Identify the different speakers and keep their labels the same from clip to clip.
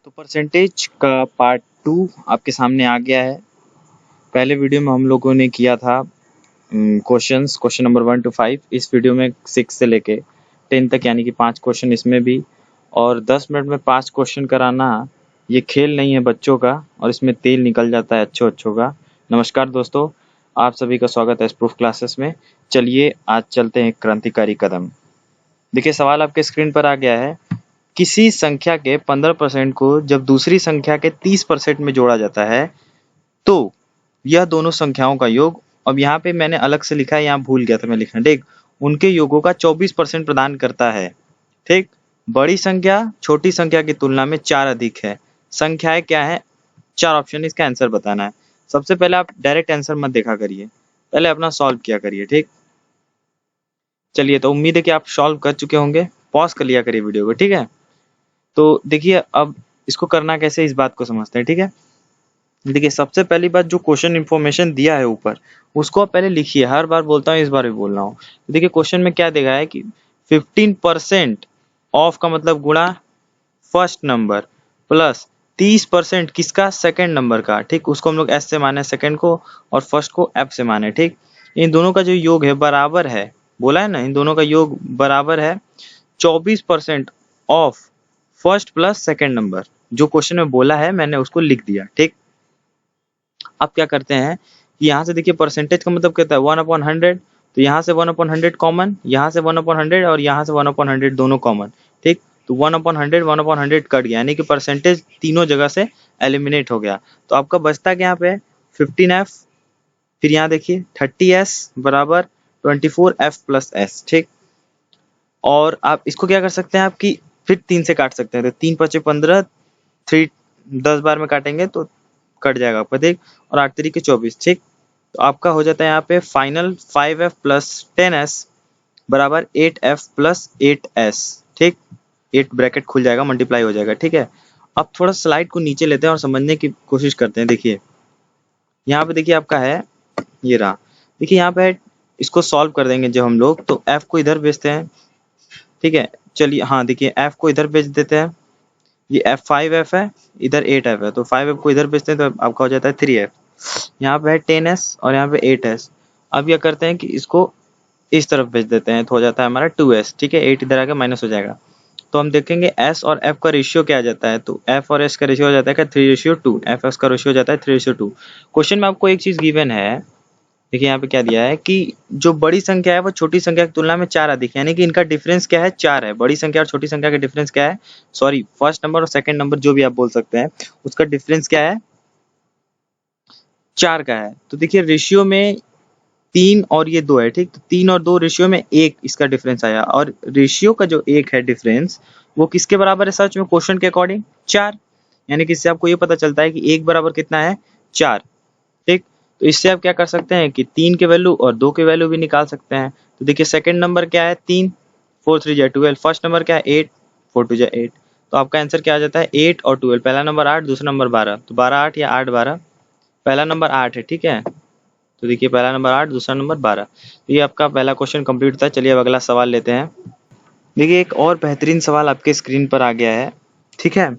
Speaker 1: तो परसेंटेज का पार्ट 2 आपके सामने आ गया है। पहले वीडियो में हम लोगों ने किया था क्वेश्चन नंबर 1 to 5। इस वीडियो में 6 से लेके 10 तक यानी कि 5 क्वेश्चन इसमें भी, और 10 मिनट में 5 क्वेश्चन कराना ये खेल नहीं है बच्चों का, और इसमें तेल निकल जाता है अच्छों का। नमस्कार दोस्तों, आप सभी का स्वागत है इस प्रूफ क्लासेस में। चलिए आज चलते हैं क्रांतिकारी कदम। देखिए सवाल आपके स्क्रीन पर आ गया है। किसी संख्या के 15% को जब दूसरी संख्या के 30% में जोड़ा जाता है तो यह दोनों संख्याओं का योग, अब यहाँ पे मैंने अलग से लिखा है, यहाँ भूल गया था मैं लिखना, ठीक, उनके योगों का 24% प्रदान करता है। ठीक, बड़ी संख्या छोटी संख्या की तुलना में 4 अधिक है। संख्याएं क्या है? 4 ऑप्शन, इसका आंसर बताना है। सबसे पहले आप डायरेक्ट आंसर मत देखा करिए, पहले अपना सॉल्व किया करिए। ठीक, चलिए, तो उम्मीद है कि आप सॉल्व कर चुके होंगे। पॉज कर लिया करिए वीडियो को, ठीक है। तो देखिए अब इसको करना कैसे, इस बात को समझते हैं, ठीक है। देखिए सबसे पहली बात, जो क्वेश्चन इन्फॉर्मेशन दिया है ऊपर उसको आप पहले लिखिए। हर बार बोलता हूँ, इस बार भी बोल रहा हूँ। देखिए क्वेश्चन में क्या देगा है कि 15% ऑफ का मतलब गुणा फर्स्ट नंबर प्लस 30% किसका? सेकंड नंबर का। ठीक, उसको हम लोग एस से माने सेकंड को, और फर्स्ट को एफ से माने। ठीक, इन दोनों का जो योग है बराबर है, बोला है ना, इन दोनों का योग बराबर है 24% of first plus second number. जो क्वेश्चन में बोला है मैंने उसको लिख दिया। ठीक, अब क्या करते हैं कि यहाँ से देखिए परसेंटेज का मतलब कहता है 1/100, तो यहाँ से 1/100 कॉमन, यहाँ से 1/100 और यहाँ से 1/100 दोनों कॉमन। ठीक, तो 1/100 1/100 कट गया, यानी कि परसेंटेज तीनों जगह से एलिमिनेट हो गया। तो आपका बचता क्या यहाँ पे 15f, फिर यहाँ देखिए 30s बराबर 24f प्लस s। ठीक, और आप इसको क्या कर सकते हैं आपकी, फिर 3 से काट सकते हैं, तो 3 5 15, 3 10 बार में काटेंगे तो कट जाएगा आपका। ठीक, और 8 3 के 24। ठीक, तो आपका हो जाता है यहाँ पे फाइनल 5f प्लस 10s बराबर 8f प्लस 8s। ठीक, 8 ब्रैकेट खुल जाएगा, मल्टीप्लाई हो जाएगा। ठीक है, अब थोड़ा स्लाइड को नीचे लेते हैं और समझने की कोशिश करते हैं। देखिए यहाँ पे देखिए आपका है, ये रहा, देखिए यहाँ पे इसको सॉल्व कर देंगे जब हम लोग, तो f को इधर भेजते हैं। ठीक है, चलिए, हाँ देखिए f को इधर भेज देते हैं, ये f5f है, इधर 8f है, तो 5f को इधर भेजते हैं तो आपका हो जाता है 3f। यहाँ पे है 10s और यहाँ पे 8s। अब क्या करते हैं कि इसको इस तरफ भेज देते हैं, तो हो जाता है हमारा 2s। ठीक है, 8 इधर आके माइनस हो जाएगा, तो हम देखेंगे s और f का रेशियो क्या आ जाता है, तो f और s का रेशियो हो जाता है 3:2, f का रेशियो हो जाता है 3:2। क्वेश्चन में आपको एक चीज गिवन है, देखिए यहाँ पे क्या दिया है कि जो बड़ी संख्या है वो छोटी संख्या की तुलना में 4 अधिक है, यानी कि इनका डिफरेंस क्या है, 4 है। बड़ी संख्या और छोटी संख्या का डिफरेंस क्या है, सॉरी फर्स्ट नंबर और सेकंड नंबर जो भी आप बोल सकते हैं, उसका डिफरेंस क्या है, 4 का है। तो देखिए रेशियो में 3 और ये 2 है। ठीक, तो 3 और 2 रेशियो में 1 इसका डिफरेंस आया, और रेशियो का जो 1 है डिफरेंस, वो किसके बराबर है सच में क्वेश्चन के अकॉर्डिंग? 4, यानी कि इससे आपको ये पता चलता है कि 1 बराबर कितना है, 4। ठीक, तो इससे आप क्या कर सकते हैं कि 3 के वैल्यू और 2 के वैल्यू भी निकाल सकते हैं। तो देखिए सेकंड नंबर क्या है 3, 4 3 12, फर्स्ट नंबर क्या है 8, 4 2 8। तो आपका आंसर क्या आ जाता है 8 और 12, पहला नंबर 8 दूसरा नंबर 12, तो 12 8 या 8 12, पहला नंबर 8 है। ठीक है, तो देखिए पहला नंबर 8 दूसरा नंबर 12। तो ये आपका पहला क्वेश्चन कंप्लीट होता है। चलिए अब अगला सवाल लेते हैं। देखिए एक और बेहतरीन सवाल आपके स्क्रीन पर आ गया है। ठीक है,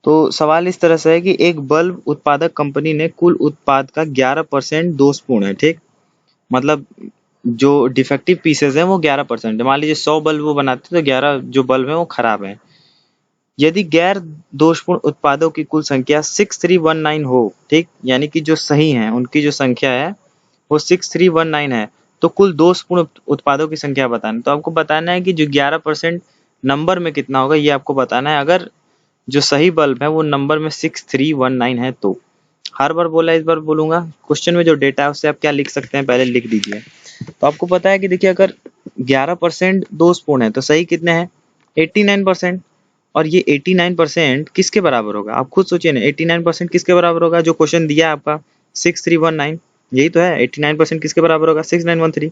Speaker 1: तो सवाल इस तरह से है कि एक बल्ब उत्पादक कंपनी ने कुल उत्पाद का 11% दोषपूर्ण है। ठीक, मतलब जो डिफेक्टिव पीसेज हैं वो 11% है। मान लीजिए 100 बल्ब वो बनाते हैं तो 11 जो बल्ब हैं वो खराब हैं। यदि गैर दोषपूर्ण उत्पादों की कुल संख्या 6319 हो, ठीक, यानी कि जो सही हैं उनकी जो संख्या है वो 6319 है, तो कुल दोषपूर्ण उत्पादों की संख्या बताना। तो आपको बताना है कि जो 11% नंबर में कितना होगा ये आपको बताना है। अगर जो सही बल्ब है वो नंबर में 6319 है, तो हर बार बोला इस बार बोलूंगा, क्वेश्चन में जो डेटा है उससे आप क्या लिख सकते हैं पहले लिख दीजिए। तो आपको पता है कि देखिए अगर 11% दोषपूर्ण है तो सही कितने हैं 89%, और ये 89% किसके बराबर होगा आप खुद सोचिए ना, 89% किसके बराबर होगा, जो क्वेश्चन दिया है आपका 6319, यही तो है। 89% किसके बराबर होगा 6913,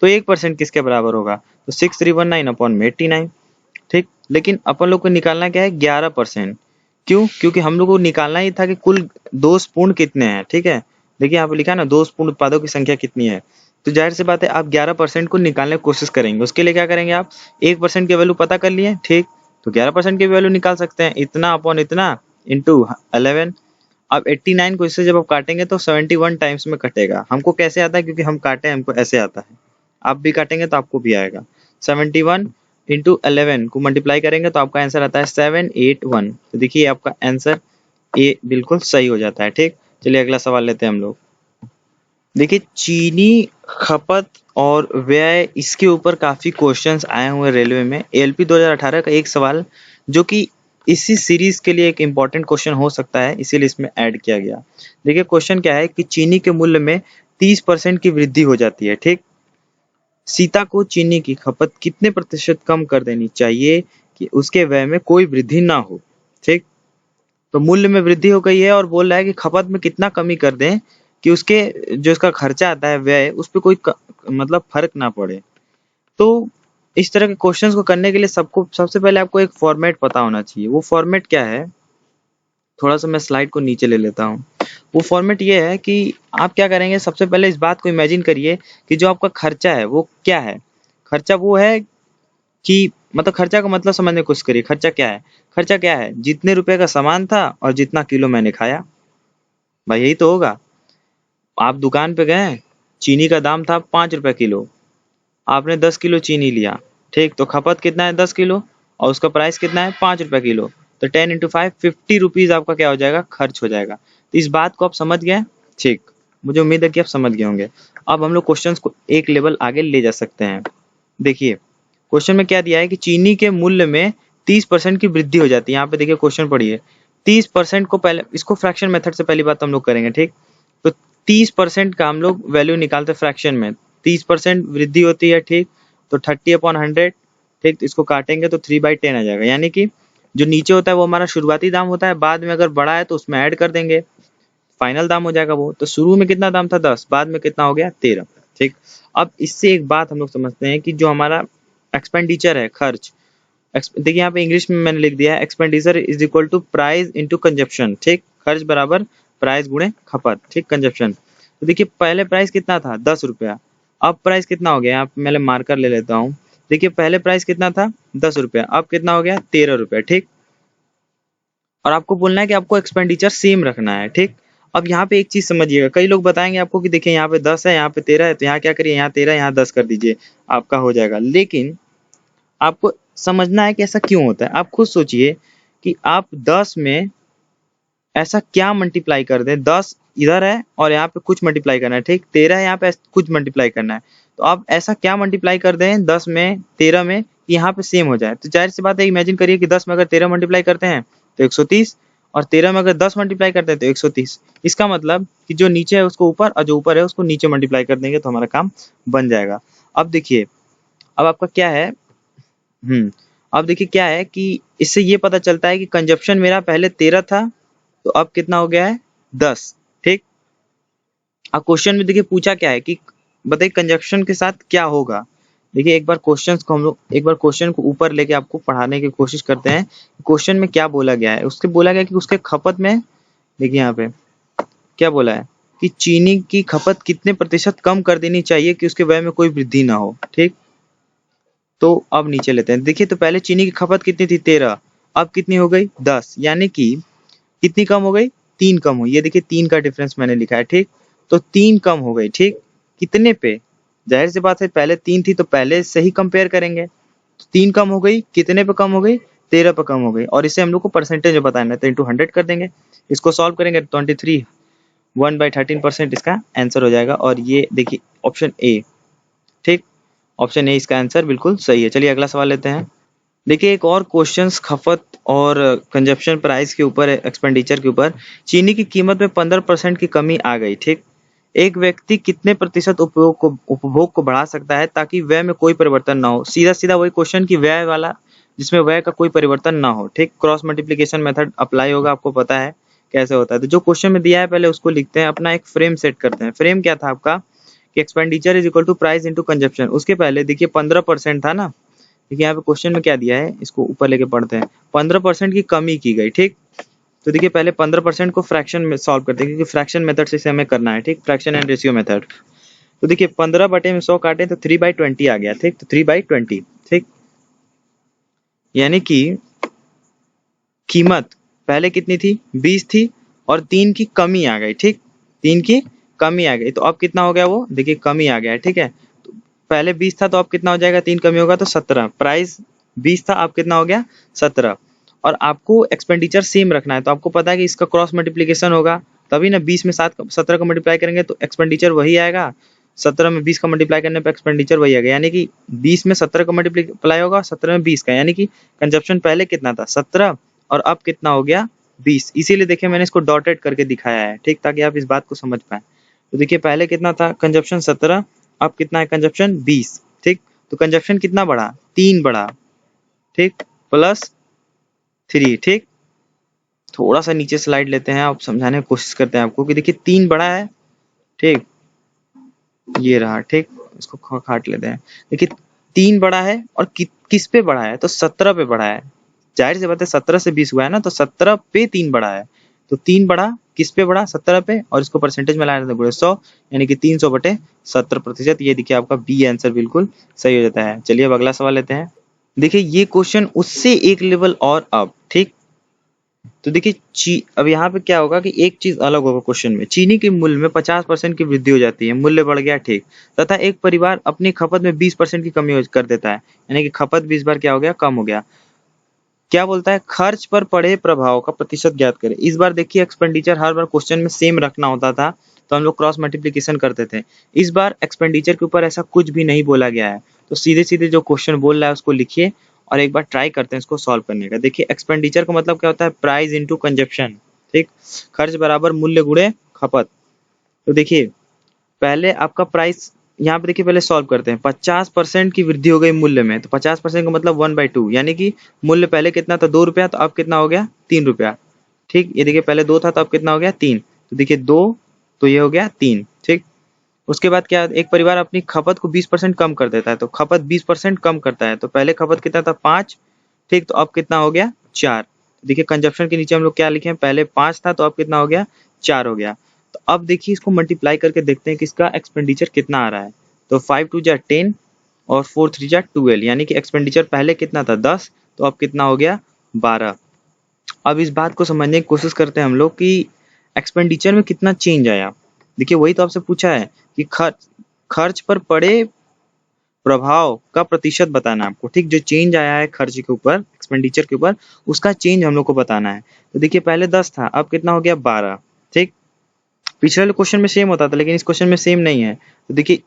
Speaker 1: तो 1% किसके बराबर होगा, तो 6319 अपॉन में 89। ठीक, लेकिन अपन लोग को निकालना क्या है 11%, क्यों, क्योंकि हम लोग को निकालना ही था कि कुल दोषपूर्ण कितने हैं। ठीक है, देखिए यहाँ पे लिखा है ना दोषपूर्ण उत्पादों की संख्या कितनी है, तो जाहिर सी बात है आप 11% को निकालने की कोशिश करेंगे। उसके लिए क्या करेंगे आप 1% की वैल्यू पता कर लिए, ठीक, तो 11% की वैल्यू निकाल सकते हैं, इतना अपॉन इतना इंटू 11। अब 89 को इससे जब आप काटेंगे तो 71 टाइम्स में कटेगा। हमको कैसे आता है, क्योंकि हम काटे हमको ऐसे आता है, आप भी काटेंगे तो आपको भी आएगा। 71 इंटू 11 को मल्टीप्लाई करेंगे तो आपका आंसर आता है 781। तो देखिए आपका आंसर ए बिल्कुल सही हो जाता है। ठीक, चलिए अगला सवाल लेते हैं हम लोग। देखिए चीनी खपत और व्यय, इसके ऊपर काफी क्वेश्चंस आए हुए रेलवे में। एलपी 2018 का एक सवाल जो कि इसी सीरीज के लिए एक इम्पोर्टेंट क्वेश्चन हो सकता है, इसीलिए इसमें ऐड किया गया। देखिए क्वेश्चन क्या है कि चीनी के मूल्य में 30% की वृद्धि हो जाती है। ठीक, सीता को चीनी की खपत कितने प्रतिशत कम कर देनी चाहिए कि उसके व्यय में कोई वृद्धि ना हो। ठीक, तो मूल्य में वृद्धि हो गई है और बोल रहा है कि खपत में कितना कमी कर दें कि उसके जो इसका खर्चा आता है व्यय, उस पर कोई मतलब फर्क ना पड़े। तो इस तरह के क्वेश्चंस को करने के लिए सबको सबसे पहले आपको एक फॉर्मेट पता होना चाहिए। वो फॉर्मेट क्या है, थोड़ा सा मैं स्लाइड को नीचे ले लेता हूँ। वो फॉर्मेट ये है कि आप क्या करेंगे, सबसे पहले इस बात को इमेजिन करिए कि जो आपका खर्चा है वो क्या है। खर्चा वो है कि मतलब खर्चा का मतलब समझने की कोशिश करिए। खर्चा क्या है, खर्चा क्या है, जितने रुपए का सामान था और जितना किलो मैंने खाया, भाई यही तो होगा। आप दुकान पे गए, चीनी का दाम था 5 रुपए किलो, आपने 10 किलो चीनी लिया। ठीक, तो खपत कितना है 10 किलो और उसका प्राइस कितना है 5 रुपए किलो। तो 10 इंटू 5 50 रुपीज आपका क्या हो जाएगा, खर्च हो जाएगा। तो इस बात को आप समझ गए। ठीक, मुझे उम्मीद है कि आप समझ गए होंगे। अब हम लोग क्वेश्चंस को एक लेवल आगे ले जा सकते हैं। देखिए क्वेश्चन में क्या दिया है कि चीनी के मूल्य में 30% की वृद्धि हो जाती है। यहाँ पे देखिए क्वेश्चन पढ़िए, 30% को पहले इसको फ्रैक्शन मेथड से पहली बात हम लोग करेंगे। ठीक, तो 30% का हम लोग वैल्यू निकालते हैं फ्रैक्शन में। 30% वृद्धि होती है। ठीक, तो 30/100। ठीक, तो इसको काटेंगे तो 3/10 आ जाएगा। यानी कि जो नीचे होता है वो हमारा शुरुआती दाम होता है, बाद में अगर बढ़ा है तो उसमें ऐड कर देंगे, फाइनल दाम हो जाएगा वो। तो शुरू में कितना दाम था 10, बाद में कितना हो गया 13। ठीक, अब इससे एक बात हम लोग समझते हैं कि जो हमारा एक्सपेंडिचर है, खर्च, देखिए यहाँ पे इंग्लिश में मैंने लिख दिया है expenditure is equal to price into consumption. ठीक, खर्च बराबर प्राइस गुणे खपत। ठीक, कंजप्शन। तो देखिए पहले प्राइस कितना था 10 रुपया, अब प्राइस कितना हो गया, यहाँ पे मैं मार्कर ले लेता हूँ। देखिए पहले प्राइस कितना था 10 रुपया, अब कितना हो गया 13 रुपया। ठीक, और आपको बोलना है कि आपको एक्सपेंडिचर सेम रखना है। ठीक, अब यहाँ पे एक चीज समझिएगा, कई लोग बताएंगे आपको कि देखिए यहाँ पे 10 है, यहाँ पे 13 है, तो यहाँ क्या करिए, यहाँ 13 यहाँ 10 कर दीजिए, आपका हो जाएगा। लेकिन आपको समझना है कि ऐसा क्यों होता है। आप खुद सोचिए कि आप 10 में ऐसा क्या मल्टीप्लाई कर दें, 10 इधर है और यहाँ पे कुछ मल्टीप्लाई करना है। ठीक, 13 है, यहाँ पे कुछ मल्टीप्लाई करना है। तो आप ऐसा क्या मल्टीप्लाई कर दें 10 में 13 में कि यहाँ पे सेम हो जाए। तो जाहिर सी बात है, इमेजिन करिए कि 10 में अगर 13 मल्टीप्लाई करते हैं तो 130, और 13 में अगर 10 मल्टीप्लाई करते हैं तो 130। इसका मतलब कि जो नीचे है उसको ऊपर और जो ऊपर है उसको नीचे मल्टीप्लाई कर देंगे तो हमारा काम बन जाएगा। अब देखिए, अब आपका क्या है, अब देखिए क्या है कि इससे ये पता चलता है कि कंजप्शन मेरा पहले 13 था तो अब कितना हो गया है 10। ठीक, अब क्वेश्चन में देखिए पूछा क्या है कि बताइए कंजप्शन के साथ क्या होगा। देखिए एक बार क्वेश्चन को हम लोग एक बार क्वेश्चन को ऊपर लेके आपको पढ़ाने की कोशिश करते हैं। क्वेश्चन में क्या बोला गया है, उसके बोला गया कि उसके खपत में, देखिए यहाँ पे क्या बोला है कि चीनी की खपत कितने प्रतिशत कम कर देनी चाहिए कि उसके व्यय में कोई वृद्धि ना हो। ठीक, तो अब नीचे लेते हैं। देखिए तो पहले चीनी की खपत कितनी थी 13, अब कितनी हो गई 10, यानी कि कितनी कम हो गई, 3 कम हुई। ये देखिए 3 का डिफरेंस मैंने लिखा है। ठीक, तो 3 कम हो गई। ठीक, कितने पे, जाहिर सी बात है पहले 3 थी तो पहले से ही कंपेयर करेंगे। तो 3 कम हो गई, कितने पे कम हो गई, 13 पे कम हो गई। और इसे हम लोग को परसेंटेज में बताना है तो इंटू 100 कर देंगे। इसको सॉल्व करेंगे 23 1/13% इसका आंसर हो जाएगा। और ये देखिए ऑप्शन ए। ठीक, ऑप्शन ए इसका आंसर बिल्कुल सही है। चलिए अगला सवाल लेते हैं। देखिए एक और क्वेश्चंस खपत और कंजप्शन प्राइस के ऊपर, एक्सपेंडिचर के ऊपर। चीनी की कीमत में 15% की कमी आ गई। ठीक, एक व्यक्ति कितने प्रतिशत उपभोग को बढ़ा सकता है ताकि व्यय में कोई परिवर्तन ना हो। सीधा सीधा वही क्वेश्चन की व्यय वाला, जिसमें व्यय का कोई परिवर्तन ना हो। ठीक, क्रॉस मल्टीप्लिकेशन मेथड अप्लाई होगा, आपको पता है कैसे होता है। तो जो क्वेश्चन में दिया है पहले उसको लिखते हैं, अपना एक फ्रेम सेट करते हैं। फ्रेम क्या था आपका कि expenditure is equal to price into consumption. उसके पहले देखिए 15% था ना। देखिए यहाँ पे क्वेश्चन में क्या दिया है, इसको ऊपर लेके पढ़ते हैं। 15% की कमी की गई। ठीक, तो देखिए पहले 15% को फ्रैक्शन में सॉल्व करते हैं, क्योंकि फ्रैक्शन मेथड से इसे हमें करना है। ठीक, फ्रैक्शन एंड रेशियो मेथड। तो देखिए 15 बटे में 100 काटे तो 3/20 आ गया। ठीक, तो 3/20। ठीक, यानी कि कीमत पहले कितनी थी 20 थी और 3 की कमी आ गई, ठीक 3 की कमी आ गई तो अब कितना हो गया वो, देखिए कमी आ गया है, ठीक है। तो पहले 20 था तो अब कितना हो जाएगा, 3 कमी होगा तो 17, प्राइस 20 था अब कितना हो गया 17। और आपको एक्सपेंडिचर सेम रखना है तो आपको पता है कि इसका क्रॉस मल्टीप्लीकेशन होगा, तभी ना 20 में 17 का मल्टीप्लाई करेंगे तो एक्सपेंडिचर वही आएगा, 17 में 20 का मल्टीप्लाई करने पर एक्सपेंडिचर वही आएगा, यानी कि 20 में 17 का मल्टीप्लाई होगा 17 में 20 का, यानी कि कंजप्शन पहले कितना था 17 और अब कितना हो गया 20। इसीलिए देखिए मैंने इसको डॉटेड करके दिखाया है, ठीक, ताकि आप इस बात को समझ पाए। तो देखिए पहले कितना था कंजप्शन 17, अब कितना है कंजप्शन 20, ठीक। तो कंजप्शन कितना बढ़ा, 3 बढ़ा, ठीक, प्लस 3, ठीक। थोड़ा सा नीचे स्लाइड लेते हैं, आप समझाने की कोशिश करते हैं आपको कि देखिए 3 बढ़ा है, ठीक, ये रहा, ठीक, इसको काट लेते हैं। देखिए 3 बढ़ा है और किस पे बढ़ा है, तो 17 पे बढ़ा है, जाहिर सी बात है 17 से 20 हुआ है ना, तो 17 पे 3 बढ़ा है, तो 3 बढ़ा किस पे बढ़ा 17 पे, और इसको परसेंटेज में लाया था 100, यानी कि 300/70%। ये देखिए आपका बी आंसर बिल्कुल सही हो जाता है। चलिए अब अगला सवाल लेते हैं। देखिए ये क्वेश्चन उससे एक लेवल और अब, ठीक। तो देखिए अब यहाँ पे क्या होगा कि एक चीज अलग होगा क्वेश्चन में, चीनी के मूल्य में 50% की वृद्धि हो जाती है, मूल्य बढ़ गया, ठीक, तथा एक परिवार अपनी खपत में 20% की कमी कर देता है, यानी कि खपत 20 बार क्या हो गया, कम हो गया। क्या बोलता है, खर्च पर पड़े प्रभाव का प्रतिशत ज्ञात करें। इस बार देखिए एक्सपेंडिचर हर बार क्वेश्चन में सेम रखना होता था तो हम लोग क्रॉस मल्टीप्लीकेशन करते थे, इस बार एक्सपेंडिचर के ऊपर ऐसा कुछ भी नहीं बोला गया है, तो सीधे सीधे जो क्वेश्चन बोल रहा है उसको लिखिए और एक बार ट्राई करते हैं इसको सॉल्व करने का। देखिए एक्सपेंडिचर का मतलब क्या होता है, प्राइस इंटू कंजप्शन, ठीक, खर्च बराबर मूल्य गुणे खपत। तो देखिए पहले आपका प्राइस, यहाँ पे देखिए पहले सॉल्व करते हैं, 50% की वृद्धि हो गई मूल्य में, तो 50% का मतलब 1/2, यानी कि मूल्य पहले कितना था 2 रुपया, तो अब कितना हो गया 3 रुपया, ठीक। ये देखिए पहले 2 था तो अब कितना हो गया 3, तो देखिए 2 तो ये हो गया 3, ठीक। उसके बाद क्या, एक परिवार अपनी खपत को 20% कम कर देता है, तो खपत 20% कम करता है, तो पहले खपत कितना था 5, ठीक, तो अब कितना हो गया 4। देखिए कंजप्शन के नीचे हम लोग क्या लिखे हैं, पहले 5 था तो अब कितना हो गया 4 हो गया। तो अब देखिए इसको मल्टीप्लाई करके देखते हैं कि इसका एक्सपेंडिचर कितना आ रहा है, तो 5 2 जा 10 और 4 3 जा 12, यानी कि एक्सपेंडिचर पहले कितना था 10 तो अब कितना हो गया 12। अब इस बात को समझने की कोशिश करते हैं हम लोग कि एक्सपेंडिचर में कितना चेंज आया। देखिए वही तो आपसे पूछा है कि खर्च पर पड़े प्रभाव का प्रतिशत बताना है आपको, ठीक, जो चेंज आया है खर्च के ऊपर, एक्सपेंडिचर के ऊपर, उसका चेंज हम लोग को बताना है। तो देखिए पहले 10 था अब कितना हो गया 12, ठीक। पिछले क्वेश्चन में सेम होता था लेकिन इस क्वेश्चन में सेम नहीं है, तो देखिए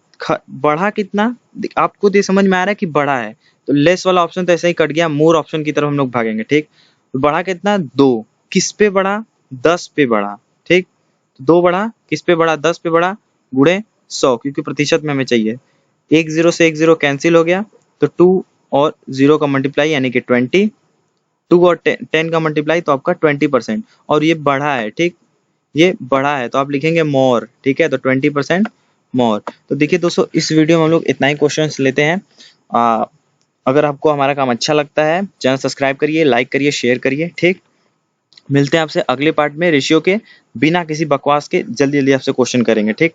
Speaker 1: बढ़ा कितना, आपको ये समझ में आ रहा है कि बढ़ा है, तो लेस वाला ऑप्शन तो ऐसे ही कट गया, मोर ऑप्शन की तरफ हम लोग भागेंगे, ठीक। तो बढ़ा कितना 2, किस पे बढ़ा 10 पे बढ़ा, ठीक, तो 2 बढ़ा किस पे बढ़ा 10 पे बढ़ा, गुणे 100, क्योंकि प्रतिशत में हमें चाहिए, 1 0 से 1 0 कैंसिल हो गया, तो 2 और 0 का मल्टीप्लाई यानी कि 20, 2 और 10 का मल्टीप्लाई तो आपका 20%, और ये बढ़ा है, ठीक, ये बढ़ा है तो आप लिखेंगे मोर, ठीक है, तो 20% मोर। तो देखिए दोस्तों इस वीडियो में हम लोग इतना ही क्वेश्चंस लेते हैं। अगर आपको हमारा काम अच्छा लगता है चैनल सब्सक्राइब करिए, लाइक करिए, शेयर करिए, ठीक। मिलते हैं आपसे अगले पार्ट में रेशियो के, बिना किसी बकवास के जल्दी जल्दी आपसे क्वेश्चन करेंगे, ठीक।